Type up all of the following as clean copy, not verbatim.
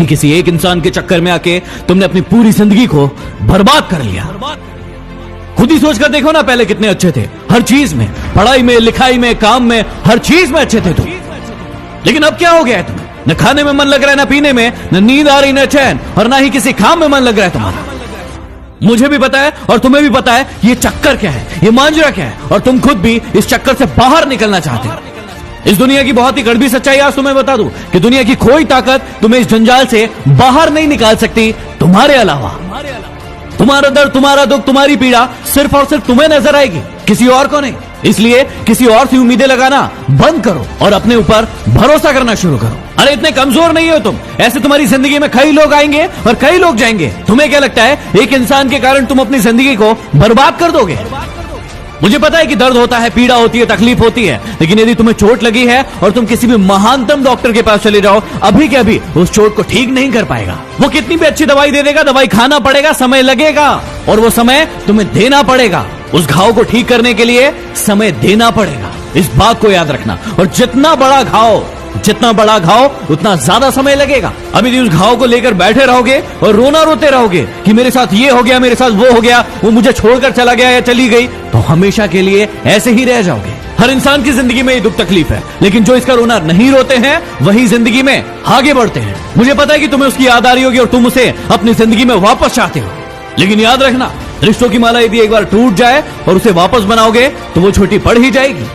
कि किसी एक इंसान के चक्कर में आके तुमने अपनी पूरी जिंदगी को बर्बाद कर लिया। खुद ही सोचकर देखो ना, पहले कितने अच्छे थे हर चीज में, पढ़ाई में, लिखाई में, काम में, हर चीज में अच्छे थे तुम। लेकिन अब क्या हो गया है तुम्हें? न खाने में मन लग रहा है, न पीने में, न नींद आ रही, न चैन, और ना ही किसी काम में मन लग रहा है तुम्हारा। मुझे भी पता है और तुम्हें भी पता है ये चक्कर क्या है, ये मांजरा क्या है, और तुम खुद भी इस चक्कर से बाहर निकलना चाहते हो। इस दुनिया की बहुत ही कड़वी सच्चाई आज तुम्हें बता दूं कि दुनिया की कोई ताकत तुम्हें इस जंजाल से बाहर नहीं निकाल सकती तुम्हारे अलावा। तुम्हारा दर्द, तुम्हारा दुख, तुम्हारी पीड़ा सिर्फ और सिर्फ तुम्हें नजर आएगी, किसी और को नहीं। इसलिए किसी और से उम्मीदें लगाना बंद करो और अपने ऊपर भरोसा करना शुरू करो। अरे इतने कमजोर नहीं हो तुम, ऐसे तुम्हारी जिंदगी में कई लोग आएंगे और कई लोग जाएंगे। तुम्हें क्या लगता है एक इंसान के कारण तुम अपनी जिंदगी को बर्बाद कर दोगे? मुझे पता है कि दर्द होता है, पीड़ा होती है, तकलीफ होती है, लेकिन यदि तुम्हें चोट लगी है और तुम किसी भी महानतम डॉक्टर के पास चले जाओ, अभी के अभी उस चोट को ठीक नहीं कर पाएगा। वो कितनी भी अच्छी दवाई दे देगा, दवाई खाना पड़ेगा, समय लगेगा, और वो समय तुम्हें देना पड़ेगा। उस घाव को ठीक करने के लिए समय देना पड़ेगा, इस बात को याद रखना। और जितना बड़ा घाव उतना ज्यादा समय लगेगा। अभी उस घाव को लेकर बैठे रहोगे और रोना रोते रहोगे कि मेरे साथ ये हो गया, मेरे साथ वो हो गया, वो मुझे छोड़कर चला गया या चली गई, तो हमेशा के लिए ऐसे ही रह जाओगे। हर इंसान की जिंदगी में ये दुख तकलीफ है, लेकिन जो इसका रोना नहीं रोते हैं वही जिंदगी में आगे बढ़ते हैं। मुझे पता है कि तुम्हें उसकी याद आ रही होगी और तुम उसे अपनी जिंदगी में वापस चाहते हो, लेकिन याद रखना, रिश्तों की माला यदि एक बार टूट जाए और उसे वापस बनाओगे तो वो छोटी पड़ ही जाएगी।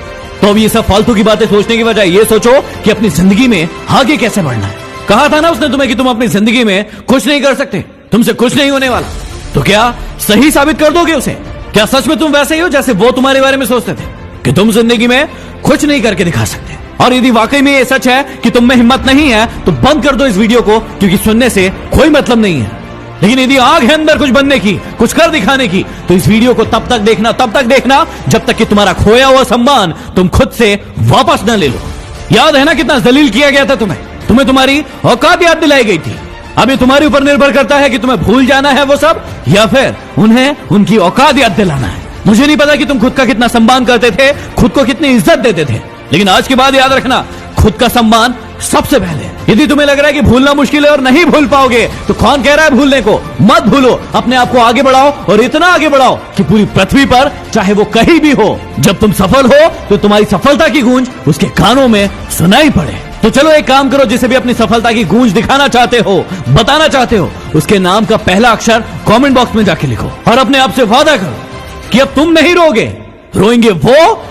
तो अब ये सब फालतू की बातें सोचने की बजाय ये सोचो कि अपनी जिंदगी में आगे कैसे बढ़ना है। कहा था ना उसने तुम्हें कि तुम अपनी जिंदगी में कुछ नहीं कर सकते, तुमसे कुछ नहीं होने वाला। तो क्या सही साबित कर दोगे उसे? क्या सच में तुम वैसे ही हो जैसे वो तुम्हारे बारे में सोचते थे कि तुम जिंदगी में कुछ नहीं करके दिखा सकते? और यदि वाकई में ये सच है कि तुम में हिम्मत नहीं है तो बंद कर दो इस वीडियो को, क्योंकि सुनने से कोई मतलब नहीं है। लेकिन यदि आग है अंदर कुछ बनने की, कुछ कर दिखाने की, तो इस वीडियो को तब तक देखना जब तक कि तुम्हारा खोया हुआ सम्मान तुम खुद से वापस न ले लो। याद है ना कितना जलील किया गया था तुम्हें तुम्हारी औकात याद दिलाई गई थी। अब ये तुम्हारे ऊपर निर्भर करता है कि तुम्हें भूल जाना है वो सब, या फिर उन्हें उनकी औकात याद दिलाना है। मुझे नहीं पता कि तुम खुद का कितना सम्मान करते थे, खुद को कितनी इज्जत देते थे, लेकिन आज के बाद याद रखना, खुद का सम्मान सबसे पहले। यदि तुम्हें लग रहा है कि भूलना मुश्किल है और नहीं भूल पाओगे, तो कौन कह रहा है भूलने को? मत भूलो, अपने आप को आगे बढ़ाओ, और इतना आगे बढ़ाओ कि पूरी पृथ्वी पर, चाहे वो कहीं भी हो, जब तुम सफल हो तो तुम्हारी सफलता की गूंज उसके कानों में सुनाई पड़े। तो चलो एक काम करो, जिसे भी अपनी सफलता की गूंज दिखाना चाहते हो, बताना चाहते हो, उसके नाम का पहला अक्षर कमेंट बॉक्स में जाके लिखो और अपने आप से वादा करो कि अब तुम नहीं रोगे, रोएंगे वो